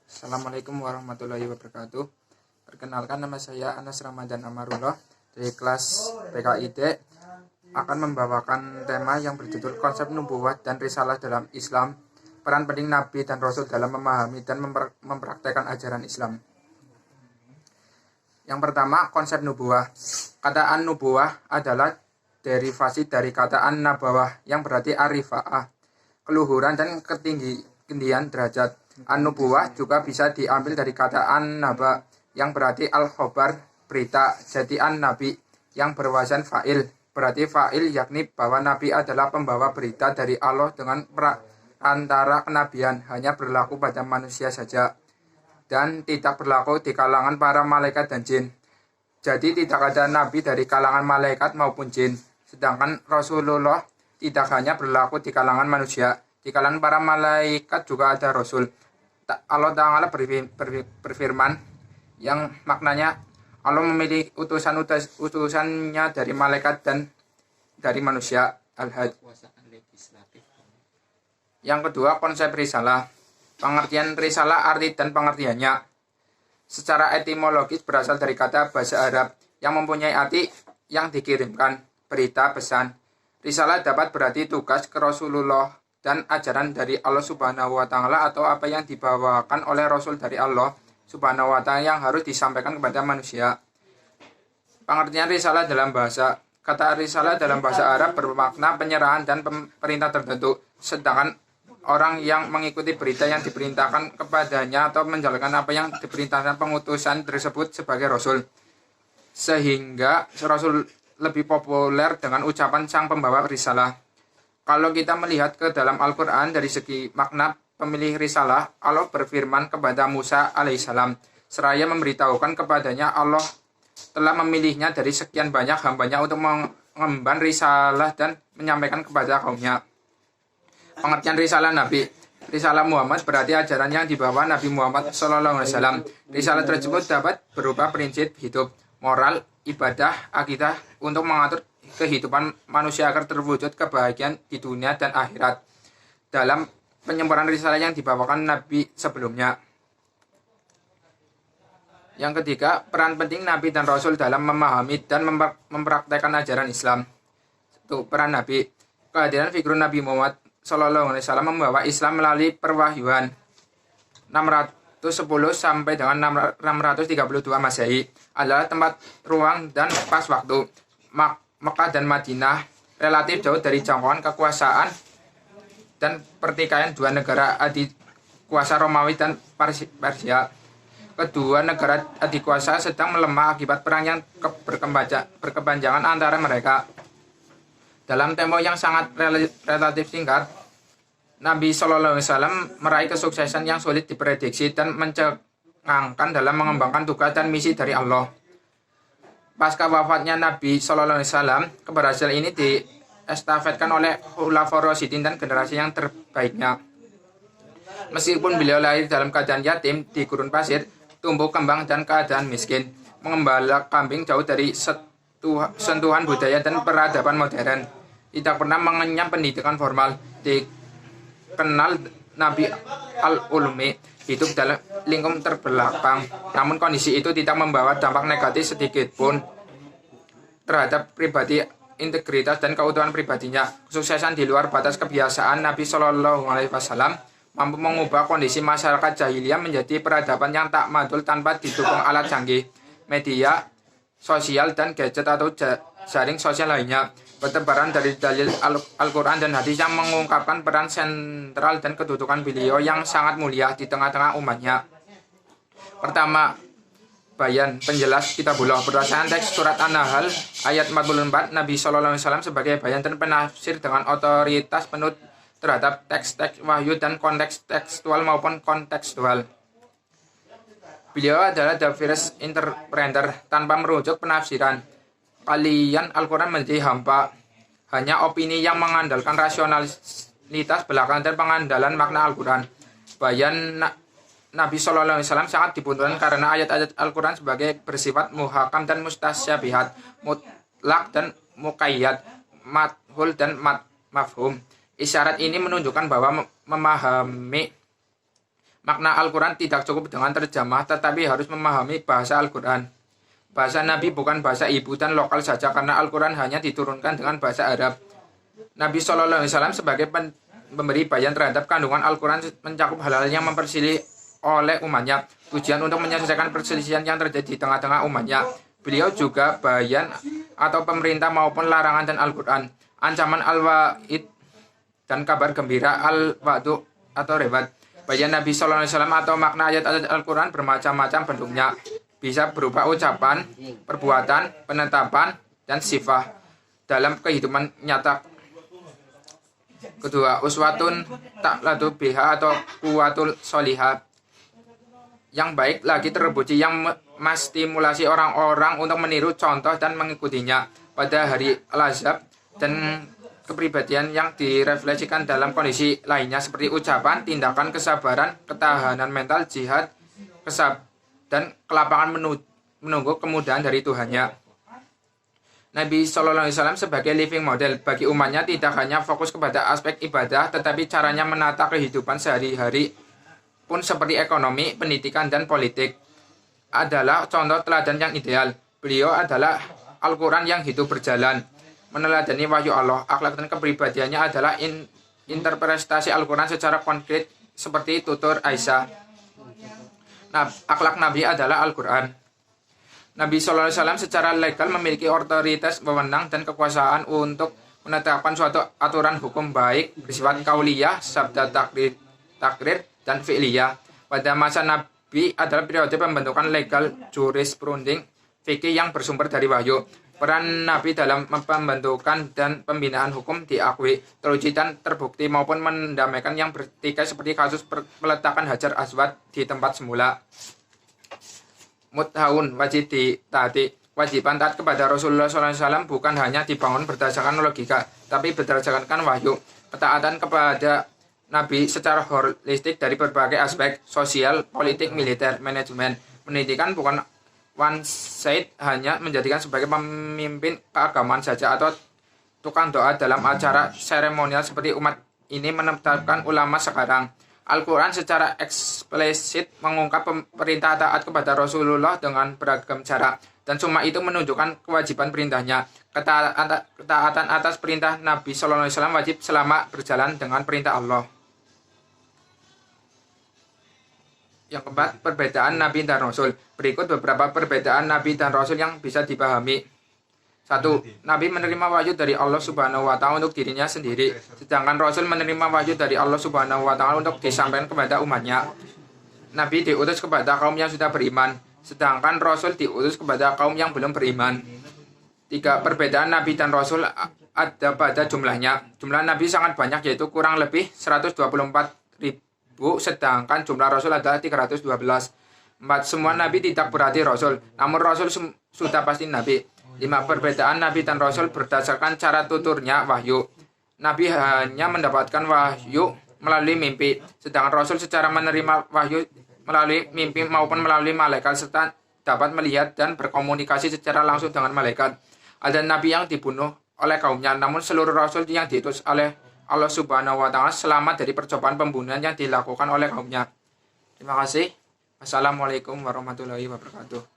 Assalamualaikum warahmatullahi wabarakatuh. Perkenalkan, nama saya Anas Ramadan Amarullah dari kelas PKID akan membawakan tema yang berjudul konsep nubuwah dan risalah dalam Islam, peran penting Nabi dan Rasul dalam memahami dan mempraktekkan ajaran Islam. Yang pertama, konsep nubuwah. Kataan nubuwah adalah derivasi dari kataan nabawah yang berarti arifa'ah, keluhuran dan ketinggian derajat. An-nubuwah juga bisa diambil dari kata an-naba yang berarti al-khobar, berita. Jadi an-nabi yang berwazan fa'il, berarti fa'il yakni bahwa nabi adalah pembawa berita dari Allah dengan perantara kenabian, hanya berlaku pada manusia saja dan tidak berlaku di kalangan para malaikat dan jin. Jadi tidak ada nabi dari kalangan malaikat maupun jin. Sedangkan Rasulullah tidak hanya berlaku di kalangan manusia, di kalangan para malaikat juga ada Rasul. Allah Ta'ala berfirman yang maknanya Allah memilih utusannya dari malaikat dan dari manusia. Al-Hajj. Yang kedua, konsep risalah. Pengertian risalah, arti dan pengertiannya. Secara etimologis berasal dari kata bahasa Arab yang mempunyai arti yang dikirimkan, berita, pesan. Risalah dapat berarti tugas ke Rasulullah dan ajaran dari Allah Subhanahu wa Ta'ala atau apa yang dibawakan oleh Rasul dari Allah Subhanahu wa Ta'ala yang harus disampaikan kepada manusia. Pengertian risalah dalam bahasa. Kata risalah dalam bahasa Arab bermakna penyerahan dan perintah tertentu. Sedangkan orang yang mengikuti berita yang diperintahkan kepadanya atau menjalankan apa yang diperintahkan pengutusan tersebut sebagai Rasul. Sehingga Rasul lebih populer dengan ucapan sang pembawa risalah. Kalau kita melihat ke dalam Al-Quran dari segi makna pemilih risalah, Allah berfirman kepada Musa alaihissalam, seraya memberitahukan kepadanya Allah telah memilihnya dari sekian banyak hambanya untuk mengemban risalah dan menyampaikan kepada kaumnya. Pengertian risalah Nabi. Risalah Muhammad berarti ajaran yang dibawa Nabi Muhammad SAW. Risalah tersebut dapat berupa prinsip hidup, moral, ibadah, akidah untuk mengatur kehidupan manusia agar terwujud kebahagiaan di dunia dan akhirat dalam penyebaran risalah yang dibawakan Nabi sebelumnya. Yang ketiga, peran penting Nabi dan Rasul dalam memahami dan mempraktekkan ajaran Islam. Itu peran Nabi. Kehadiran figur Nabi Muhammad SAW membawa Islam melalui perwahyuan 610 sampai dengan 632 Masehi adalah tempat, ruang, dan pas waktu. Mekah dan Madinah relatif jauh dari jangkauan kekuasaan dan pertikaian dua negara adikuasa Romawi dan Persia. Kedua negara adikuasa sedang melemah akibat perang yang berkepanjangan antara mereka. Dalam tempo yang sangat relatif singkat, Nabi SAW meraih kesuksesan yang sulit diprediksi dan mencengangkan dalam mengembangkan tugas dan misi dari Allah. Pasca wafatnya Nabi SAW, keberhasilan ini diestafetkan oleh Khulafaur Rasyidin dan generasi yang terbaiknya. Meskipun beliau lahir dalam keadaan yatim di gurun pasir, tumbuh kembang dan keadaan miskin, mengembala kambing jauh dari sentuhan budaya dan peradaban modern, tidak pernah mengenyam pendidikan formal, dikenal Nabi al-Ulmi, hidup dalam lingkup terbelakang. Namun kondisi itu tidak membawa dampak negatif sedikit pun terhadap pribadi, integritas dan keutuhan pribadinya. Kesuksesan di luar batas kebiasaan Nabi SAW mampu mengubah kondisi masyarakat jahiliyah menjadi peradaban yang tak madul tanpa didukung alat canggih, media sosial dan gadget atau jaring sosial lainnya. Bertebaran dari dalil Al-Quran dan hadis yang mengungkapkan peran sentral dan kedudukan beliau yang sangat mulia di tengah-tengah umatnya. Pertama, bayan, penjelas kitabullah. Berdasarkan teks surat An-Nahl ayat 44, Nabi SAW sebagai bayan dan penafsir dengan otoritas penuh terhadap teks-teks wahyu dan konteks tekstual maupun kontekstual. Beliau adalah the first interpreter tanpa merujuk penafsiran. Kalian Al-Quran menjadi hampa, hanya opini yang mengandalkan rasionalitas belakang dan pengandalan makna Al-Quran. Bayan Nabi SAW sangat dibutuhkan karena ayat-ayat Al-Quran sebagai bersifat muhakam dan mustasyabihat, mutlak dan muqayyad, madhul dan mafhum. Isyarat ini menunjukkan bahwa Makna Al-Quran tidak cukup dengan terjemah, tetapi harus memahami bahasa Al-Quran. Bahasa Nabi bukan bahasa ibu dan lokal saja, karena Al-Quran hanya diturunkan dengan bahasa Arab. Nabi SAW sebagai pemberi bayan terhadap kandungan Al-Quran mencakup hal-hal yang mempersilih oleh umatnya. Tujuan untuk menyelesaikan perselisihan yang terjadi di tengah-tengah umatnya. Beliau juga bayan atau pemerintah maupun larangan dan Al-Quran. Ancaman al-wa'id dan kabar gembira al-wa'du atau rewat. Bayan Nabi SAW atau makna ayat-ayat Al-Quran bermacam-macam bentuknya. Bisa berupa ucapan, perbuatan, penetapan, dan sifat dalam kehidupan nyata. Kedua, uswatun taklatu biha atau kuwatul solihah. Yang baik lagi terpuji yang menstimulasi orang-orang untuk meniru contoh dan mengikutinya pada hari Al-Ahzab, dan kepribadian yang direfleksikan dalam kondisi lainnya seperti ucapan, tindakan, kesabaran, ketahanan mental, jihad, dan kelapangan menunggu kemudahan dari Tuhannya. Nabi SAW sebagai living model bagi umatnya tidak hanya fokus kepada aspek ibadah, tetapi caranya menata kehidupan sehari-hari pun seperti ekonomi, pendidikan, dan politik adalah contoh teladan yang ideal. Beliau adalah Al-Quran yang hidup berjalan, meneladani wahyu Allah. Akhlak dan kepribadiannya adalah interpretasi Al-Quran secara konkret seperti tutur Aisyah. Akhlak Nabi adalah Al-Quran. Nabi SAW secara legal memiliki otoritas, wewenang, dan kekuasaan untuk menetapkan suatu aturan hukum baik bersifat kauliyah, sabda takrir, dan fi'liyah. Pada masa Nabi adalah periode pembentukan legal jurispruding fikih yang bersumber dari wahyu. Peran Nabi dalam pembentukan dan pembinaan hukum diakui, teruji, dan terbukti maupun mendamaikan yang bertikai seperti kasus peletakan Hajar Aswad di tempat semula. Muthaun wajib ditaati. Wajiban taat kepada Rasulullah SAW bukan hanya dibangun berdasarkan logika, tapi berdasarkan wahyu. Ketaatan kepada Nabi secara holistik dari berbagai aspek, sosial, politik, militer, manajemen, pendidikan bukan one side hanya menjadikan sebagai pemimpin keagamaan saja atau tukang doa dalam acara seremonial seperti umat ini menetapkan ulama sekarang. Al-Quran secara eksplisit mengungkap perintah taat kepada Rasulullah dengan beragam cara, dan cuma itu menunjukkan kewajiban perintahnya. Ketaatan atas perintah Nabi SAW wajib selama berjalan dengan perintah Allah. Yang keempat, perbedaan Nabi dan Rasul. Berikut beberapa perbedaan Nabi dan Rasul yang bisa dipahami. 1. Nabi menerima wahyu dari Allah Subhanahu wa Ta'ala untuk dirinya sendiri, sedangkan Rasul menerima wahyu dari Allah Subhanahu wa Ta'ala untuk disampaikan kepada umatnya. Nabi diutus kepada kaum yang sudah beriman, sedangkan Rasul diutus kepada kaum yang belum beriman. 3. Perbedaan Nabi dan Rasul ada pada jumlahnya. Jumlah Nabi sangat banyak, yaitu kurang lebih 124.000, sedangkan jumlah Rasul adalah 312. 4. Semua Nabi tidak berarti Rasul, namun Rasul sudah pasti Nabi. 5. Perbedaan Nabi dan Rasul berdasarkan cara tuturnya wahyu. Nabi hanya mendapatkan wahyu melalui mimpi, sedangkan Rasul secara menerima wahyu melalui mimpi maupun melalui malaikat, serta dapat melihat dan berkomunikasi secara langsung dengan malaikat. Ada Nabi yang dibunuh oleh kaumnya, namun seluruh Rasul yang diutus oleh Allah Subhanahu wa Ta'ala selamat dari percobaan pembunuhan yang dilakukan oleh kaumnya. Terima kasih. Wassalamualaikum warahmatullahi wabarakatuh.